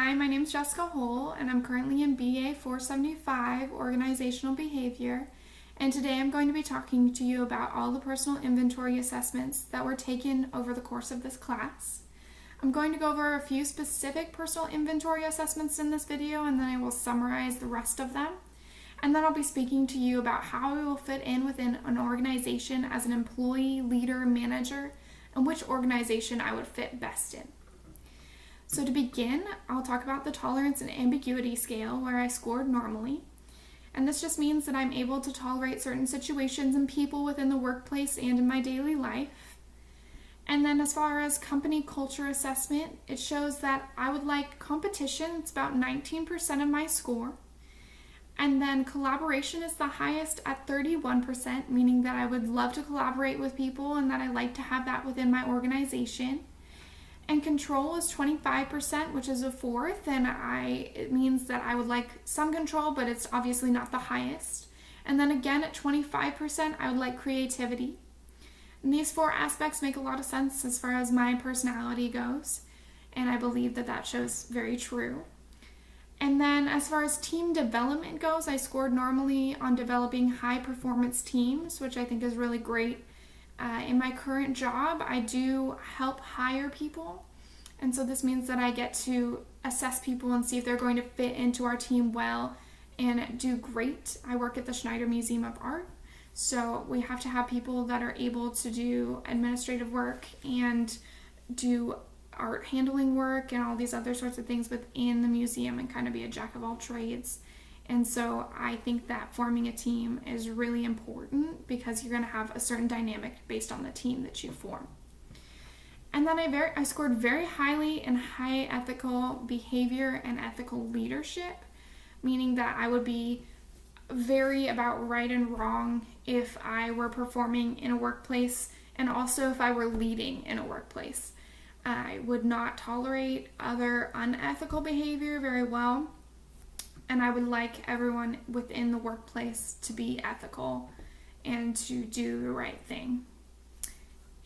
Hi, my name is Jessica Hull, and I'm currently in BA 475, Organizational Behavior. And today I'm going to be talking to you about all the personal inventory assessments that were taken over the course of this class. I'm going to go over a few specific personal inventory assessments in this video, and then I will summarize the rest of them. And then I'll be speaking to you about how I will fit in within an organization as an employee, leader, manager, and which organization I would fit best in. So to begin, I'll talk about the tolerance and ambiguity scale where I scored normally. And this just means that I'm able to tolerate certain situations and people within the workplace and in my daily life. And then as far as company culture assessment, it shows that I would like competition. It's about 19% of my score. And then collaboration is the highest at 31%, meaning that I would love to collaborate with people and that I like to have that within my organization. And control is 25%, which is a fourth, and it means that I would like some control, but it's obviously not the highest. And then again at 25%, I would like creativity. And these four aspects make a lot of sense as far as my personality goes, and I believe that that shows very true. And then as far as team development goes, I scored normally on developing high performance teams, which I think is really great. In my current job, I do help hire people, and so this means that I get to assess people and see if they're going to fit into our team well and do great. I work at the Schneider Museum of Art, so we have to have people that are able to do administrative work and do art handling work and all these other sorts of things within the museum and kind of be a jack of all trades. And so I think that forming a team is really important because you're going to have a certain dynamic based on the team that you form. And then I scored very highly in high ethical behavior and ethical leadership, meaning that I would be very about right and wrong if I were performing in a workplace and also if I were leading in a workplace. I would not tolerate other unethical behavior very well. And I would like everyone within the workplace to be ethical and to do the right thing.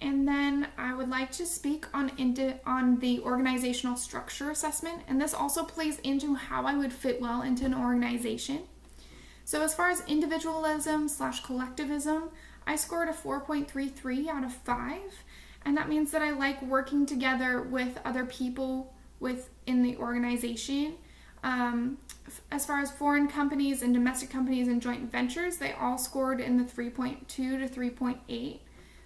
And then I would like to speak on the organizational structure assessment. And this also plays into how I would fit well into an organization. So as far as individualism/collectivism, I scored a 4.33 out of 5. And that means that I like working together with other people within the organization. As far as foreign companies and domestic companies and joint ventures, they all scored in the 3.2 to 3.8.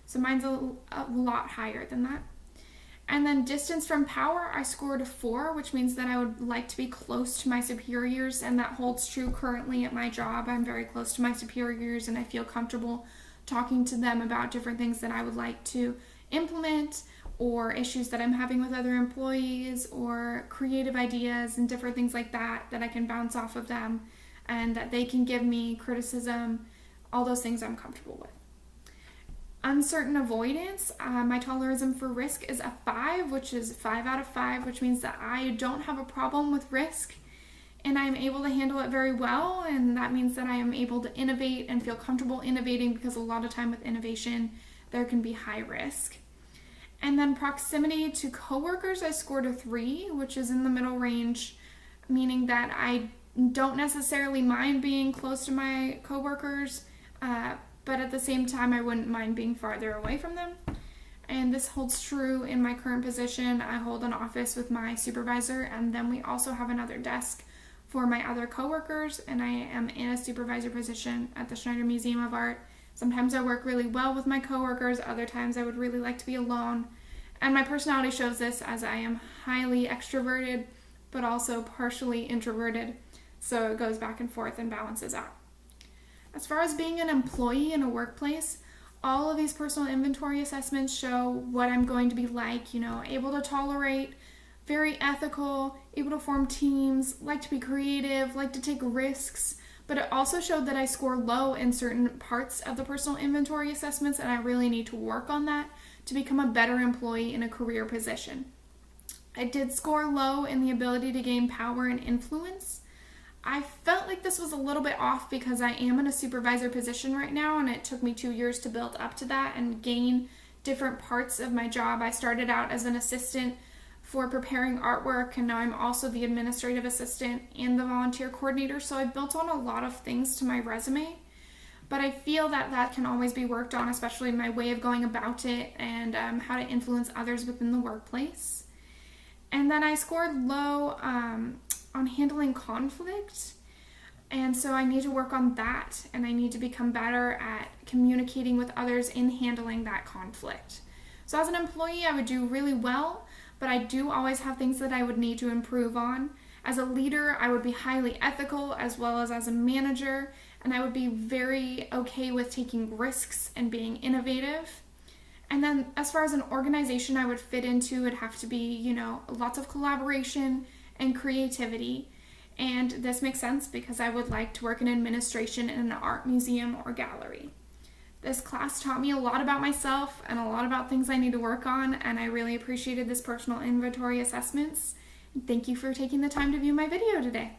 So mine's a lot higher than that. And then distance from power, I scored a 4, which means that I would like to be close to my superiors, and that holds true currently at my job. I'm very close to my superiors, and I feel comfortable talking to them about different things that I would like to implement, or issues that I'm having with other employees, or creative ideas and different things like that I can bounce off of them and that they can give me criticism. All those things I'm comfortable with. Uncertain avoidance, my tolerism for risk is a 5, which is 5 out of 5, which means that I don't have a problem with risk and I'm able to handle it very well, and that means that I am able to innovate and feel comfortable innovating, because a lot of time with innovation there can be high risk. And then proximity to coworkers, I scored a 3, which is in the middle range, meaning that I don't necessarily mind being close to my coworkers, but at the same time, I wouldn't mind being farther away from them. And this holds true in my current position. I hold an office with my supervisor, and then we also have another desk for my other coworkers, and I am in a supervisor position at the Schneider Museum of Art. Sometimes I work really well with my coworkers, other times I would really like to be alone. And my personality shows this, as I am highly extroverted, but also partially introverted. So it goes back and forth and balances out. As far as being an employee in a workplace, all of these personal inventory assessments show what I'm going to be like, able to tolerate, very ethical, able to form teams, like to be creative, like to take risks. But it also showed that I score low in certain parts of the personal inventory assessments, and I really need to work on that to become a better employee in a career position. I did score low in the ability to gain power and influence. I felt like this was a little bit off because I am in a supervisor position right now, and it took me 2 years to build up to that and gain different parts of my job. I started out as an assistant for preparing artwork, and now I'm also the administrative assistant and the volunteer coordinator. So I've built on a lot of things to my resume, but I feel that that can always be worked on, especially my way of going about it and how to influence others within the workplace. And then I scored low on handling conflict. And so I need to work on that, and I need to become better at communicating with others in handling that conflict. So as an employee, I would do really well, but I do always have things that I would need to improve on. As a leader, I would be highly ethical as well as a manager, and I would be very okay with taking risks and being innovative. And then as far as an organization I would fit into, it'd have to be, lots of collaboration and creativity. And this makes sense because I would like to work in administration in an art museum or gallery. This class taught me a lot about myself and a lot about things I need to work on, and I really appreciated this personal inventory assessments. Thank you for taking the time to view my video today.